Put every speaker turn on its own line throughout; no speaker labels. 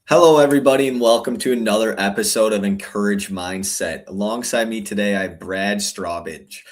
Hello, everybody, and welcome to another episode of Encourage Mindset. Alongside me today, I have Brad Strawbridge.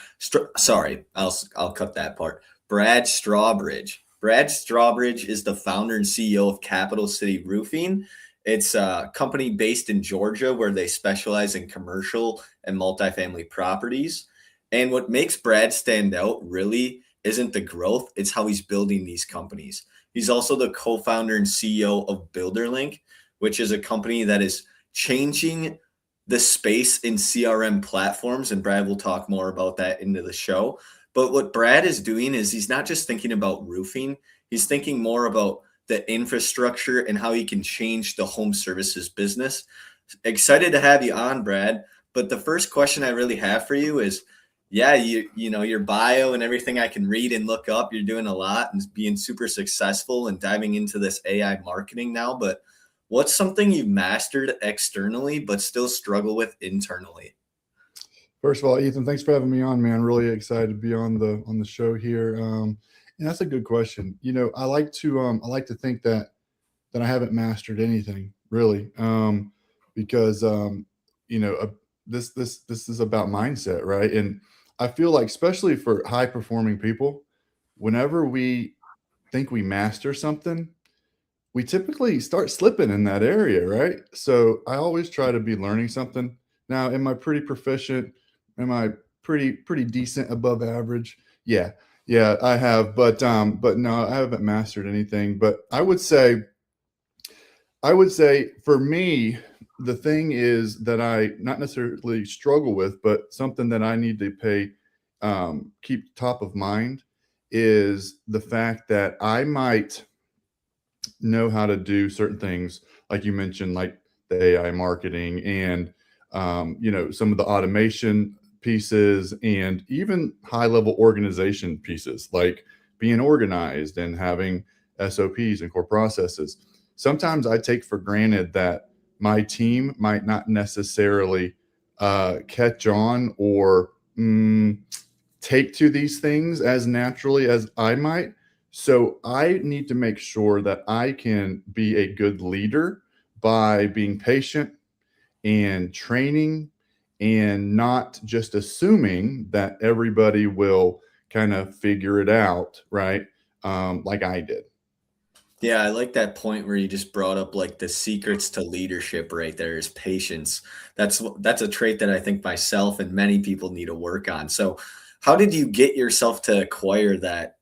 Sorry, I'll cut that part. Brad Strawbridge. Brad Strawbridge is the founder and CEO of Capital City Roofing. It's a company based in Georgia where they specialize in commercial and multifamily properties. And what makes Brad stand out really isn't the growth; it's how he's building these companies. He's also the co-founder and CEO of BuilderLink, which is a company that is changing the space in CRM platforms. And Brad will talk more about that into the show. But what Brad is doing is he's not just thinking about roofing, he's thinking more about the infrastructure and how he can change the home services business. Excited to have you on, Brad. But the first question I really have for you is, yeah, you know your bio and everything I can read and look up. You're doing a lot and being super successful and diving into this AI marketing now. But what's something you've mastered externally but still struggle with internally?
First of all, Ethan, thanks for having me on, man. Really excited to be on the show here. And that's a good question. I like to think that I haven't mastered anything really, because you know uh, this is about mindset, right? And I feel like, especially for high performing people, whenever we think we master something, we typically start slipping in that area, right? So I always try to be learning something. Now, am I pretty proficient? Am I pretty decent above average? Yeah. Yeah, I have, but no, I haven't mastered anything. But I would say for me, the thing is that I not necessarily struggle with, but something that I need to keep top of mind is the fact that I might know how to do certain things, like you mentioned, like the AI marketing and some of the automation pieces, and even high level organization pieces, like being organized and having SOPs and core processes. Sometimes I take for granted that my team might not necessarily catch on or take to these things as naturally as I might. So I need to make sure that I can be a good leader by being patient and training, and not just assuming that everybody will kind of figure it out, right? Like I did.
Yeah, I like that point where you just brought up like the secrets to leadership right there is patience. That's a trait that I think myself and many people need to work on. So, how did you get yourself to acquire that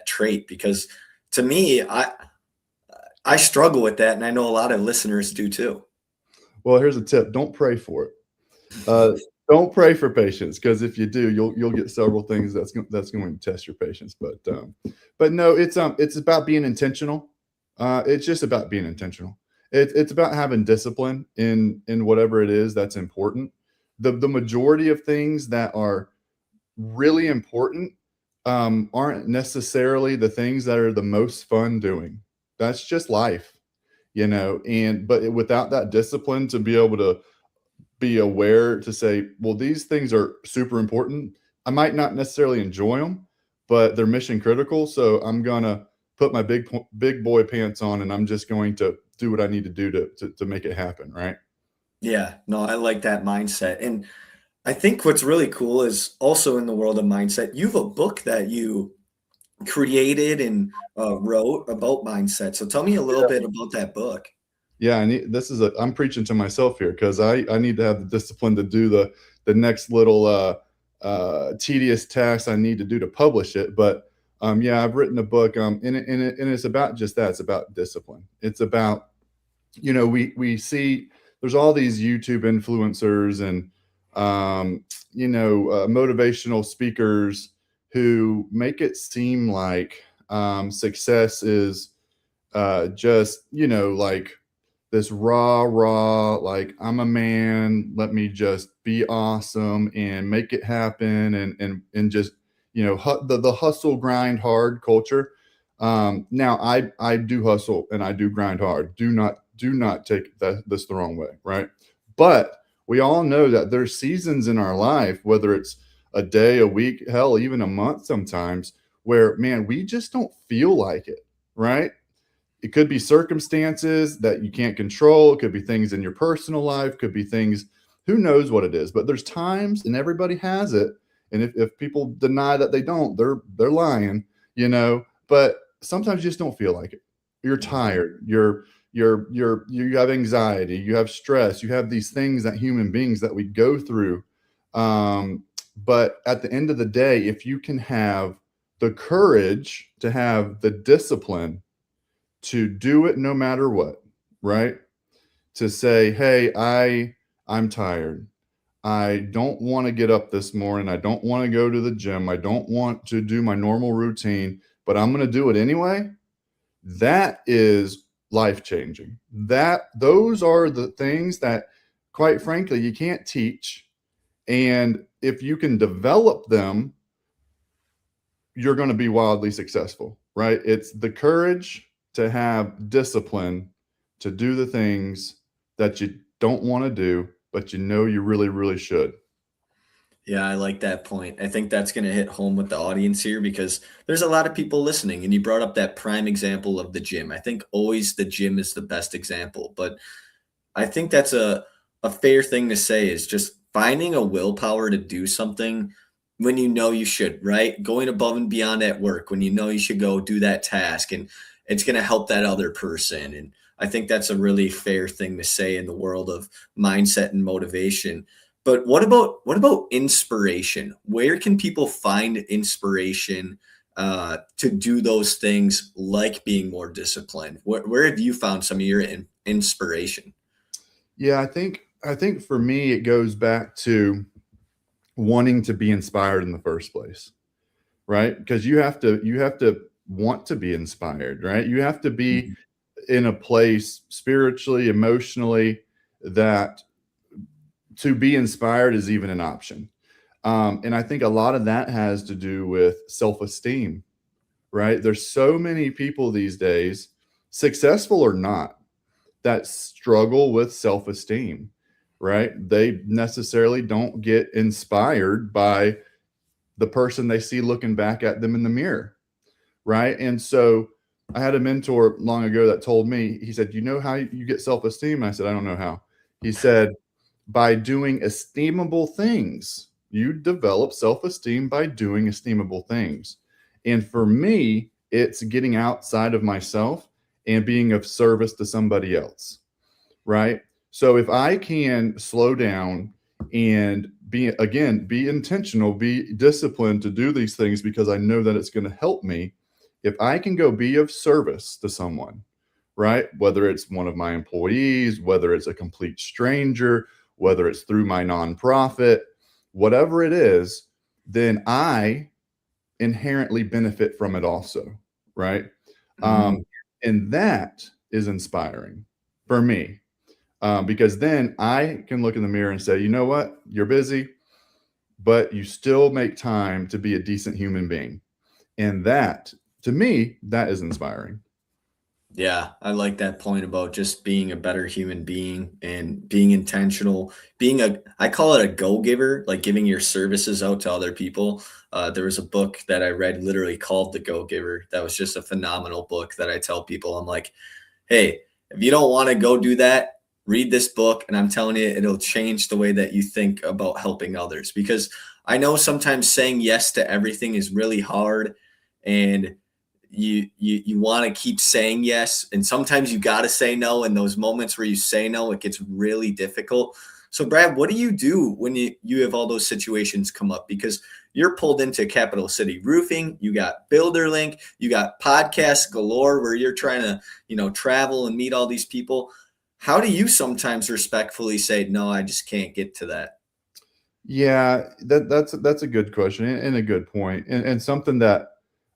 trait? Because to me, I struggle with that, and I know a lot of listeners do too.
Well, here's a tip: don't pray for it. Uh, don't pray for patience, because if you do, you'll get several things that's going to test your patience. But no, it's about being intentional. It's just about being intentional. It's about having discipline in whatever it is that's important. The majority of things that are really important aren't necessarily the things that are the most fun doing. That's just life. And but without that discipline to be able to be aware to say, well, these things are super important. I might not necessarily enjoy them, but they're mission critical. So I'm gonna put my big boy pants on, and I'm just going to do what I need to do to make it happen. Right.
Yeah, no, I like that mindset. And I think what's really cool is also in the world of mindset, you have a book that you created and wrote about mindset. So tell me a little bit about that book.
Yeah. I'm preaching to myself here, because I need to have the discipline to do the next little tedious task I need to do to publish it. But yeah, I've written a book, and it's about just that. It's about discipline. It's about, we see there's all these YouTube influencers and motivational speakers who make it seem like success is just like this rah, like, I'm a man, let me just be awesome and make it happen, and just the hustle grind hard culture. Now I do hustle and I do grind hard. Do not take this the wrong way, right? But we all know that there's seasons in our life, whether it's a day, a week, hell, even a month sometimes, where, man, we just don't feel like it, right? it could be circumstances that you can't control. It could be things in your personal life, could be things, who knows what it is, but there's times, and everybody has it. And if people deny that they don't, they're lying, but sometimes you just don't feel like it. You're tired. You have anxiety, you have stress, you have these things that human beings that we go through. But at the end of the day, if you can have the courage to have the discipline to do it no matter what, right? To say, hey, I'm tired. I don't want to get up this morning. I don't want to go to the gym. I don't want to do my normal routine, but I'm going to do it anyway. That is life-changing. Those are the things that, quite frankly, you can't teach. And if you can develop them, you're going to be wildly successful, right? It's the courage to have discipline to do the things that you don't want to do, but you really, really should.
Yeah, I like that point. I think that's going to hit home with the audience here because there's a lot of people listening, and you brought up that prime example of the gym. I think always the gym is the best example, but I think that's a fair thing to say is just finding a willpower to do something when you know you should, right? Going above and beyond at work when you know you should go do that task and it's going to help that other person. And I think that's a really fair thing to say in the world of mindset and motivation. But what about inspiration? Where can people find inspiration to do those things like being more disciplined? Where have you found some of your inspiration?
Yeah, I think for me it goes back to wanting to be inspired in the first place, right? Because you have to want to be inspired, right? You have to be
Mhm.
in a place spiritually, emotionally, that to be inspired is even an option. And I think a lot of that has to do with self-esteem, right? There's so many people these days, successful or not, that struggle with self-esteem, right? They necessarily don't get inspired by the person they see looking back at them in the mirror, right? And so I had a mentor long ago that told me, he said, "You know how you get self-esteem?" And I said, "I don't know how." He said, "By doing esteemable things. You develop self-esteem by doing esteemable things." And for me, it's getting outside of myself and being of service to somebody else, right? So if I can slow down and be intentional, be disciplined to do these things because I know that it's going to help me. If I can go be of service to someone, right? Whether it's one of my employees, whether it's a complete stranger, whether it's through my nonprofit, whatever it is, then I inherently benefit from it also, right?
Mm.
Um, and that is inspiring for me, because then I can look in the mirror and say, you know what, you're busy, but you still make time to be a decent human being. And that, to me, that is inspiring.
Yeah, I like that point about just being a better human being and being intentional, I call it a go-giver, like giving your services out to other people. There was a book that I read literally called The Go-Giver. That was just a phenomenal book that I tell people. I'm like, hey, if you don't want to go do that, read this book. And I'm telling you, it'll change the way that you think about helping others. Because I know sometimes saying yes to everything is really hard. And you want to keep saying yes, and sometimes you got to say no. In those moments where you say no, it gets really difficult. So Brad, what do you do when you have all those situations come up? Because you're pulled into Capital City Roofing, you got BuilderLink, you got podcasts galore where you're trying to travel and meet all these people. How do you sometimes respectfully say no, I just can't get to that?
Yeah, that's a good question and a good point, and something that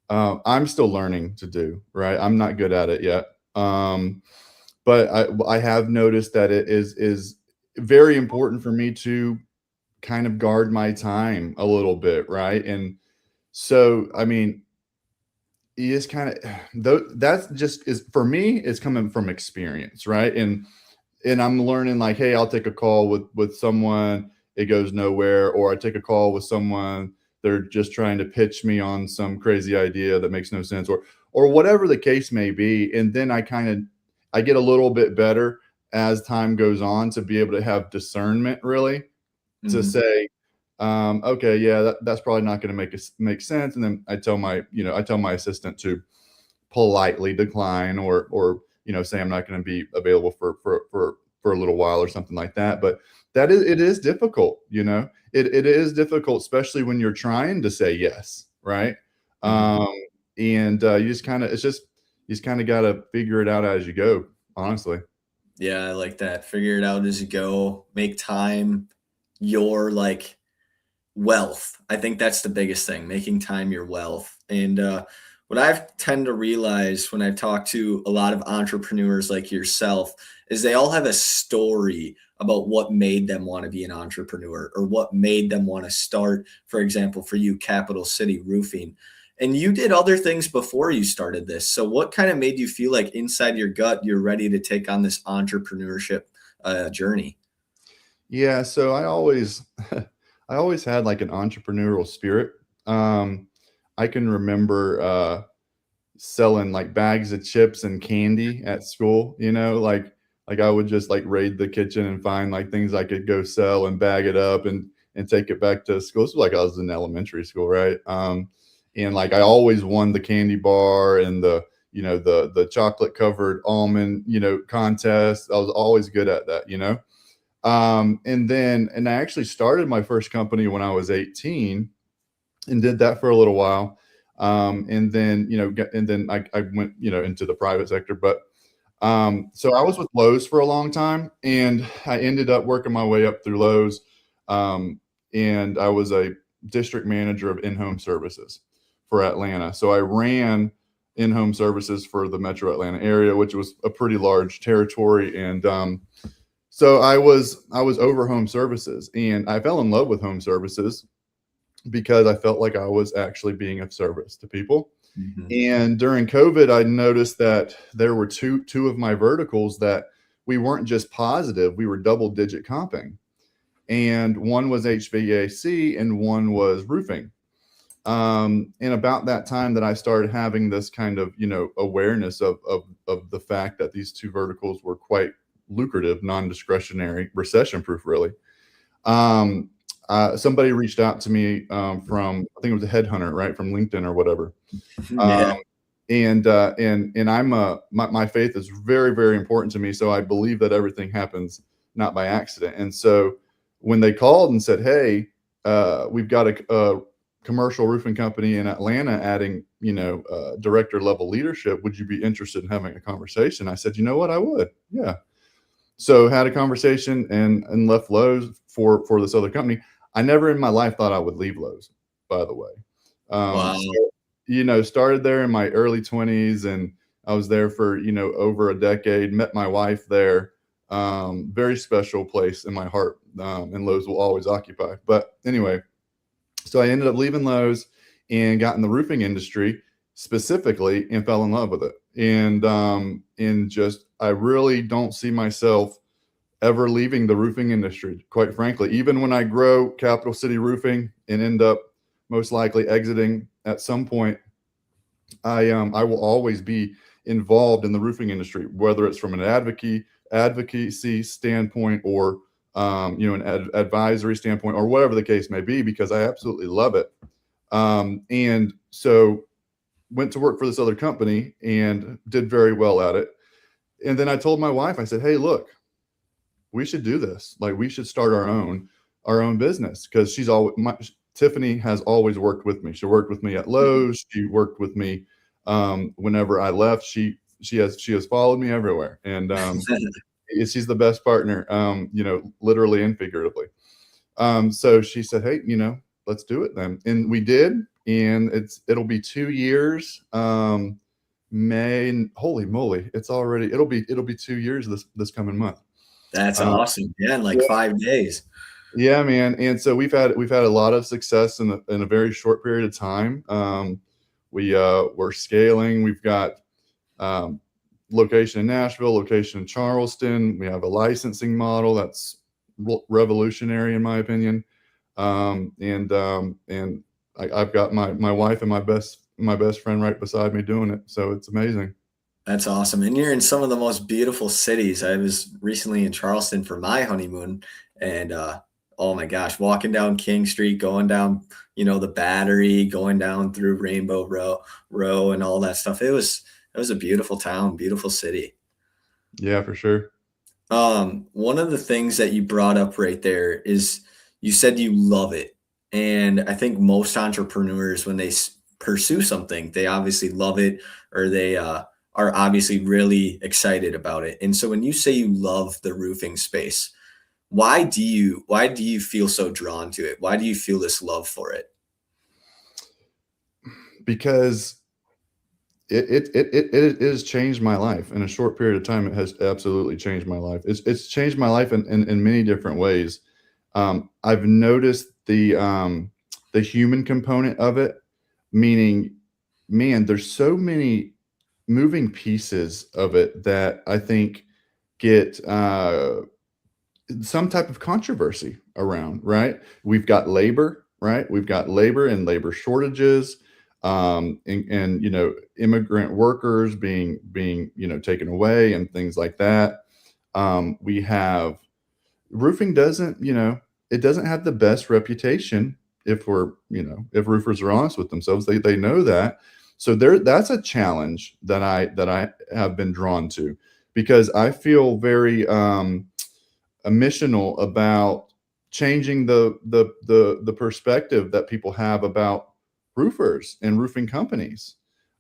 I'm still learning to do. Right, I'm not good at it yet, but I have noticed that it is very important for me to kind of guard my time a little bit, right? And so, I mean, he is kind of that's just is for me. It's coming from experience, right? And I'm learning like, hey, I'll take a call with someone, it goes nowhere, or I take a call with someone, they're just trying to pitch me on some crazy idea that makes no sense, or whatever the case may be. And then I get a little bit better as time goes on to be able to have discernment, really, to
Mhm.
say, okay, yeah, that's probably not going to make sense. And then I tell my assistant to politely decline, or say I'm not going to be available for a little while or something like that. But it is difficult. It is difficult, especially when you're trying to say yes, right?
Mhm.
Um, and you just kind of, you just kind of got to figure it out as you go, honestly.
Yeah, I like that. Figure it out as you go. Make time your like wealth. I think that's the biggest thing, making time your wealth. And what I've tend to realize when I've talked to a lot of entrepreneurs like yourself is they all have a story about what made them want to be an entrepreneur or what made them want to start, for example, for you, Capital City Roofing. And you did other things before you started this. So what kind of made you feel like inside your gut you're ready to take on this entrepreneurship journey?
Yeah, so I always had like an entrepreneurial spirit. I can remember selling like bags of chips and candy at school, like I would just like raid the kitchen and find like things I could go sell and bag it up and take it back to school. This was like I was in elementary school, right? And like I always won the candy bar and the chocolate covered almond, contest. I was always good at that. And I actually started my first company when I was 18 and did that for a little while. And then, I went, into the private sector. But so I was with Lowe's for a long time, and I ended up working my way up through Lowe's. And I was a district manager of in-home services for Atlanta. So I ran in-home services for the Metro Atlanta area, which was a pretty large territory. And so I was over home services, and I fell in love with home services because I felt like I was actually being of service to people.
Mhm.
And during COVID, I noticed that there were two of my verticals that we weren't just positive, we were double digit comping. And one was HVAC and one was roofing. And about that time that I started having this kind of, awareness of the fact that these two verticals were quite lucrative, non-discretionary, recession-proof, really. Um, Somebody reached out to me from, I think it was a headhunter, right, from LinkedIn or whatever.
Yeah.
Um, and I'm my faith is very, very important to me. So I believe that everything happens not by accident. And so when they called and said, "Hey, we've got a commercial roofing company in Atlanta adding, director level leadership. Would you be interested in having a conversation?" I said, "You know what? I would. Yeah." So had a conversation and left Lowe's for this other company. I never in my life thought I would leave Lowe's, by the way.
Wow.
So, started there in my early 20s, and I was there for, over a decade, met my wife there. Very special place in my heart. And Lowe's will always occupy. But anyway, so I ended up leaving Lowe's and got in the roofing industry specifically and fell in love with it. And just I really don't see myself ever leaving the roofing industry, quite frankly. Even when I grow Capital City Roofing and end up most likely exiting at some point, I will always be involved in the roofing industry, whether it's from an advocacy standpoint or an advisory standpoint or whatever the case may be, because I absolutely love it. And so went to work for this other company and did very well at it. And then I told my wife, I said, "Hey, look, we should do this. Like, we should start our own business." Because Tiffany has always worked with me. She worked with me at Lowe's. She worked with me whenever I left. She has followed me everywhere, and she's the best partner, literally and figuratively. So she said, "Hey, let's do it then," and we did. And it'll be 2 years. May, holy moly, it'll be 2 years this coming month.
That's
Um,
awesome. Yeah, in like
yeah,
5 days.
yeah, man. And so we've had a lot of success in a very short period of time. We're scaling. We've got um, location in Nashville, location in Charleston. We have a licensing model that's revolutionary, in my opinion. And I've got my wife and my best friend right beside me doing it. So it's amazing.
That's awesome. And you're in some of the most beautiful cities. I was recently in Charleston for my honeymoon and oh my gosh, walking down King Street, going down, the Battery, going down through Rainbow Row and all that stuff. It was a beautiful town, beautiful city.
Yeah, for sure.
One of the things that you brought up right there is you said you love it. And I think most entrepreneurs, when they pursue something, they obviously love it or they are obviously really excited about it. And so when you say you love the roofing space, why do you feel so drawn to it? Why do you feel this love for it?
Because it has changed my life in a short period of time. It has absolutely changed my life. It's changed my life in many different ways. I've noticed the human component of it, meaning, man, there's so many moving pieces of it that I think get some type of controversy around, right? We've got labor, right? We've got labor and labor shortages, and immigrant workers being taken away and things like that. We have roofing doesn't it doesn't have the best reputation. If roofers are honest with themselves, they know that. So that's a challenge that I have been drawn to, because I feel very missional about changing the perspective that people have about roofers and roofing companies,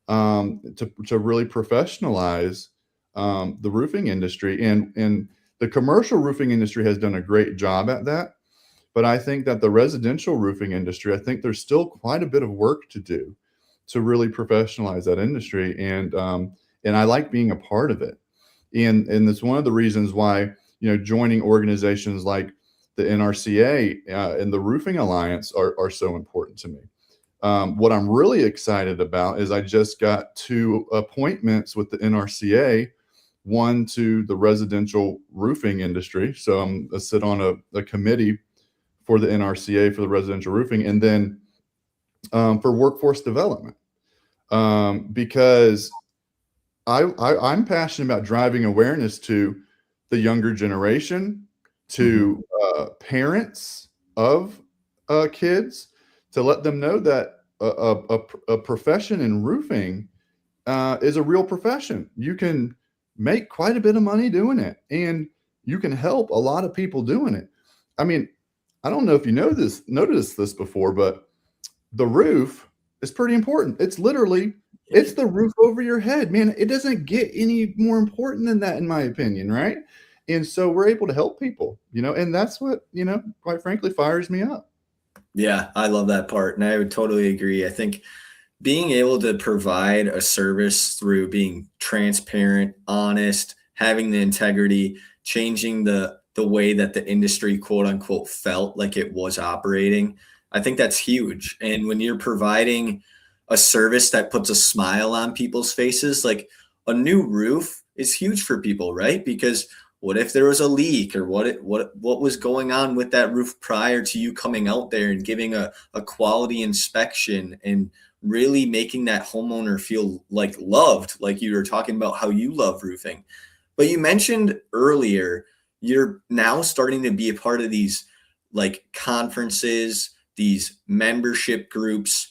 to really professionalize the roofing industry, and the commercial roofing industry has done a great job at that. But I think that the residential roofing industry, I think there's still quite a bit of work to do to really professionalize that industry, and I like being a part of it, and it's one of the reasons why joining organizations like the NRCA and the Roofing Alliance are so important to me. What I'm really excited about is I just got 2 appointments with the NRCA, one to the residential roofing industry. So I sit on a committee for the NRCA for the residential roofing, and then for workforce development, because I'm passionate about driving awareness to the younger generation,
Mhm.
to parents of kids, to let them know that a profession in roofing is a real profession. You can make quite a bit of money doing it, and you can help a lot of people doing it. I mean, I don't know if you noticed this before, but the roof is pretty important. It's the roof over your head, man. It doesn't get any more important than that, in my opinion, right? And so we're able to help people, and that's what, quite frankly, fires me up.
Yeah, I love that part. And I would totally agree. I think being able to provide a service through being transparent, honest, having the integrity, changing the way that the industry quote unquote felt like it was operating, I think that's huge. And when you're providing a service that puts a smile on people's faces, like a new roof is huge for people, right? Because what if there was a leak or what was going on with that roof prior to you coming out there and giving a quality inspection and really making that homeowner feel like loved, like you were talking about how you love roofing. But you mentioned earlier, you're now starting to be a part of these like conferences, these membership groups,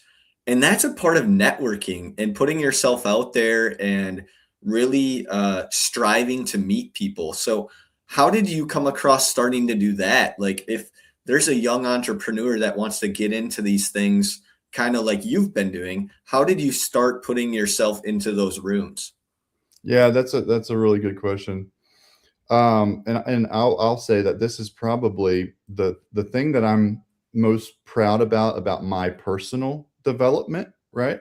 and that's a part of networking and putting yourself out there and really striving to meet people. So, how did you come across starting to do that? Like, if there's a young entrepreneur that wants to get into these things, kind of like you've been doing, how did you start putting yourself into those rooms?
Yeah, that's a really good question. And I'll say that this is probably the thing that I'm most proud about my personal development, right?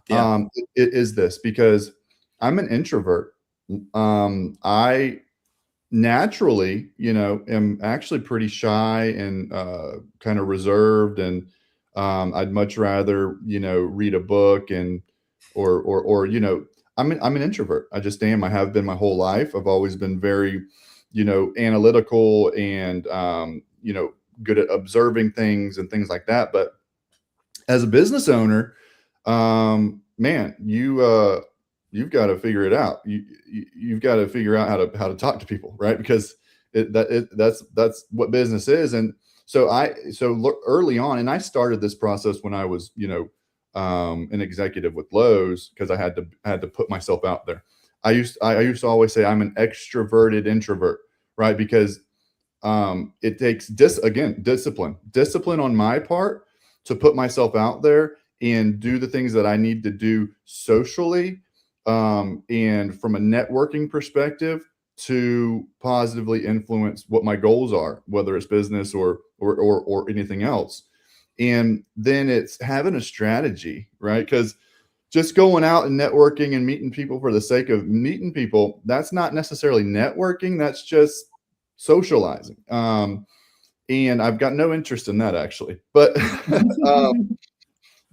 Yeah.
It is this, because I'm an introvert. I naturally, am actually pretty shy and kind of reserved, and I'd much rather, read a book and or I'm an introvert. I just am. I have been my whole life. I've always been very, analytical and good at observing things and things like that. But as a business owner, Man, you've got to figure it out. You've got to figure out how to talk to people, right? Because that's what business is. And so early on, and I started this process when I was, an executive with Lowe's, because I had to put myself out there. I used to always say I'm an extroverted introvert, right? Because it takes discipline on my part to put myself out there and do the things that I need to do socially, and from a networking perspective, to positively influence what my goals are, whether it's business or anything else. And then it's having a strategy, right? Because just going out and networking and meeting people for the sake of meeting people, that's not necessarily networking. That's just socializing. And I've got no interest in that, actually. But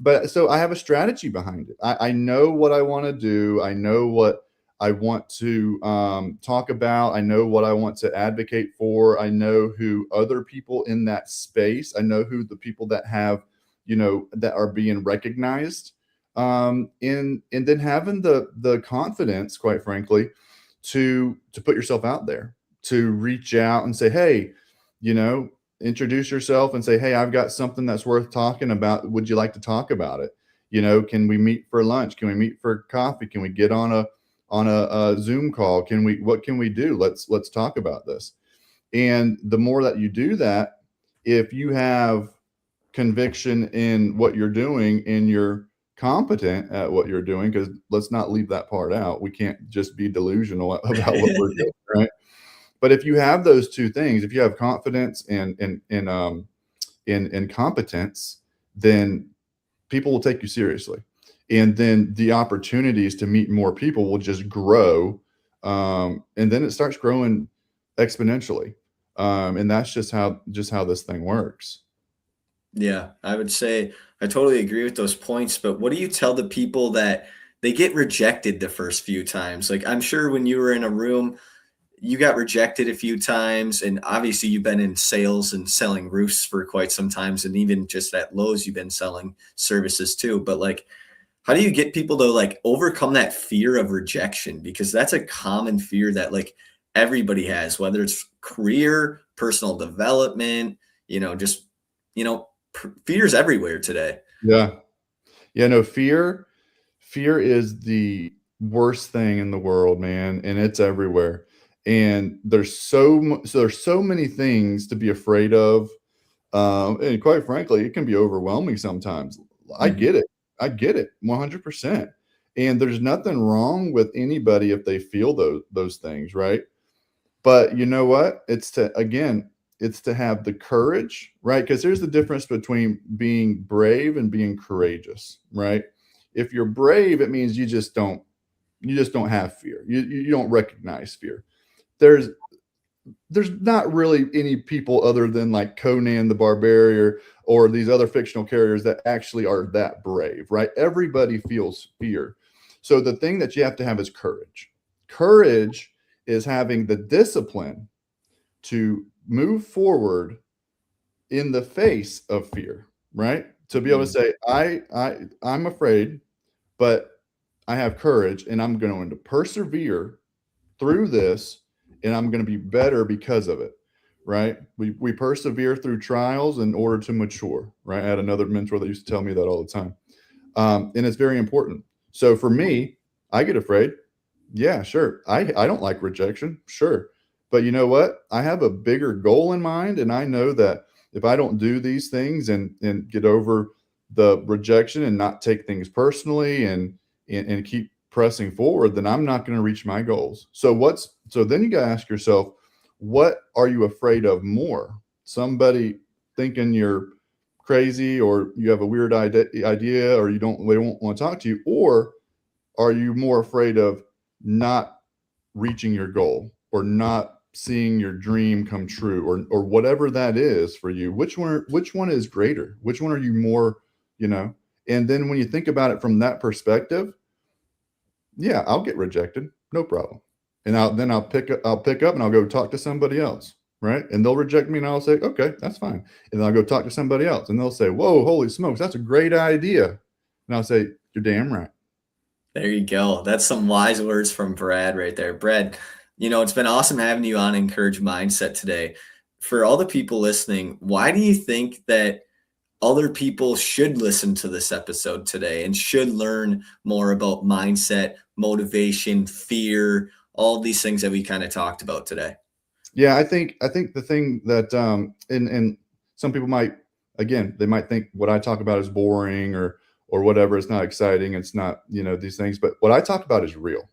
but so I have a strategy behind it. I know what I want to do. I know what I want to talk about. I know what I want to advocate for. I know who other people in that space. I know who the people that have, that are being recognized. And then having the confidence, quite frankly, to put yourself out there, to reach out and say, hey, introduce yourself and say, hey, I've got something that's worth talking about. Would you like to talk about it? Can we meet for lunch? Can we meet for coffee? Can we get on a Zoom call? What can we do? Let's talk about this. And the more that you do that, if you have conviction in what you're doing and you're competent at what you're doing, because let's not leave that part out. We can't just be delusional about what we're doing, right? But if you have those two things, if you have confidence and competence, then people will take you seriously. And then the opportunities to meet more people will just grow. And then it starts growing exponentially. And that's just how this thing works.
Yeah, I would say I totally agree with those points, but what do you tell the people that they get rejected the first few times? Like, I'm sure when you were in a room, you got rejected a few times, and obviously you've been in sales and selling roofs for quite some times, and even just at Lowe's, you've been selling services too. But like, how do you get people to like overcome that fear of rejection? Because that's a common fear that like everybody has, whether it's career, personal development, just, fear's everywhere today.
Yeah. Yeah, no, fear is the worst thing in the world, man, and it's everywhere. And there's so many things to be afraid of. And quite frankly, it can be overwhelming sometimes. I
Mhm.
get it. I get it 100%. And there's nothing wrong with anybody if they feel those things, right? But you know what? It's to have the courage, right? Because here's the difference between being brave and being courageous, right? If you're brave, it means you just don't have fear. You don't recognize fear. There's there's not really any people other than like Conan the Barbarian or these other fictional characters that actually are that brave, right? Everybody feels fear. So the thing that you have to have is courage. Courage is having the discipline to move forward in the face of fear, right? To be able to
Mhm.
say, I'm afraid, but I have courage and I'm going to persevere through this, and I'm going to be better because of it, right? We persevere through trials in order to mature, right? I had another mentor that used to tell me that all the time. And it's very important. So for me, I get afraid. Yeah, sure. I don't like rejection. Sure. But you know what? I have a bigger goal in mind. And I know that if I don't do these things and get over the rejection and not take things personally and keep pressing forward, then I'm not going to reach my goals. So then you got to ask yourself, what are you afraid of more? Somebody thinking you're crazy or you have a weird idea or they won't want to talk to you, or are you more afraid of not reaching your goal or not seeing your dream come true, or whatever that is for you? Which one is greater? Which one are you more, you know? And then when you think about it from that perspective, yeah, I'll get rejected, no problem. And I'll pick up and I'll go talk to somebody else, right? And they'll reject me and I'll say, okay, that's fine. And then I'll go talk to somebody else and they'll say, whoa, holy smokes, that's a great idea. And I'll say, You're damn right.
There you go. That's some wise words from Brad right there. Brad, it's been awesome having you on Encourage Mindset today. For all the people listening, why do you think that other people should listen to this episode today and should learn more about mindset, motivation, fear, all these things that we kind of talked about today?
Yeah, I think the thing that and some people might, again, they might think what I talk about is boring or whatever. It's not exciting. It's not, these things. But what I talk about is real.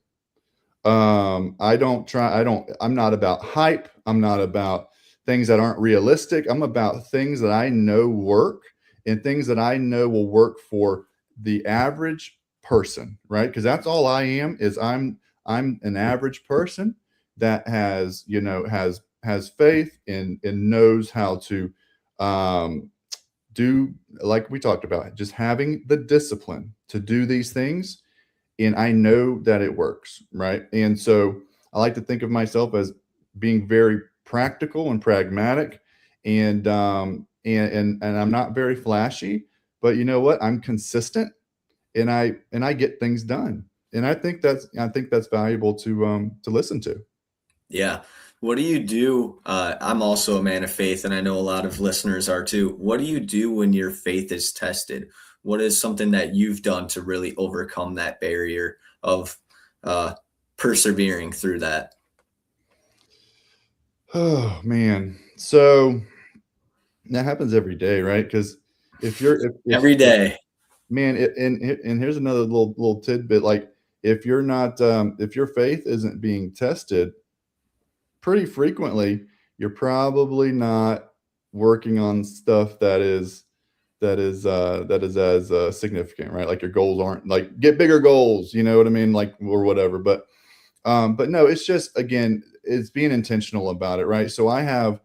I'm not about hype. I'm not about things that aren't realistic. I'm about things that I know work and things that I know will work for the average person, right? Because that's all I am, is I'm an average person that has faith and knows how to do, like we talked about, just having the discipline to do these things. And I know that it works, right? And so I like to think of myself as being very practical and pragmatic, and I'm not very flashy, but you know what? I'm consistent, and I get things done. And I think that's valuable to listen to.
Yeah. What do you do? I'm also a man of faith, and I know a lot of listeners are too. What do you do when your faith is tested? What is something that you've done to really overcome that barrier of persevering through that?
Oh man. So that happens every day, right? Because if
Every day.
man, and here's another little tidbit. Like, if you're not, if your faith isn't being tested pretty frequently, you're probably not working on stuff that is as significant, right? Like, your goals aren't, like, get bigger goals, you know what I mean? Like, or whatever. But no, it's just, again, it's being intentional about it, right? So I have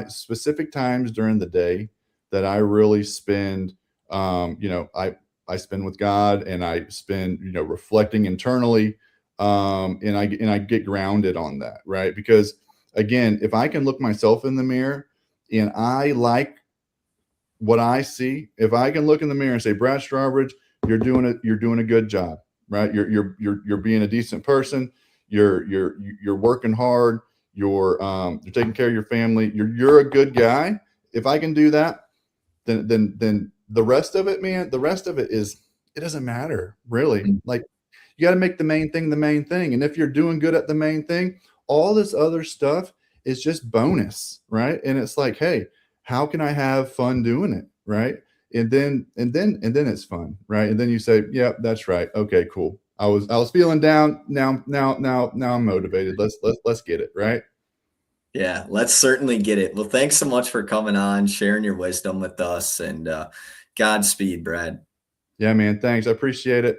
specific times during the day that I really spend, I spend with God, and I spend, reflecting internally, and I get grounded on that, right? Because, again, if I can look myself in the mirror and I like what I see, if I can look in the mirror and say, Brad Strawbridge, you're doing a good job, right? You're being a decent person. You're working hard. You're taking care of your family. You're a good guy. If I can do that, then the rest of it, man, the rest of it it doesn't matter, really. Like, you got to make the main thing the main thing. And if you're doing good at the main thing, all this other stuff is just bonus, right? And it's like, hey, how can I have fun doing it, right? And then it's fun, right? And then you say, yeah, that's right. Okay, cool. I was feeling down. Now I'm motivated. Let's get it, right?
Yeah, let's certainly get it. Well, thanks so much for coming on, sharing your wisdom with us, and Godspeed, Brad.
Yeah, man. Thanks. I appreciate it.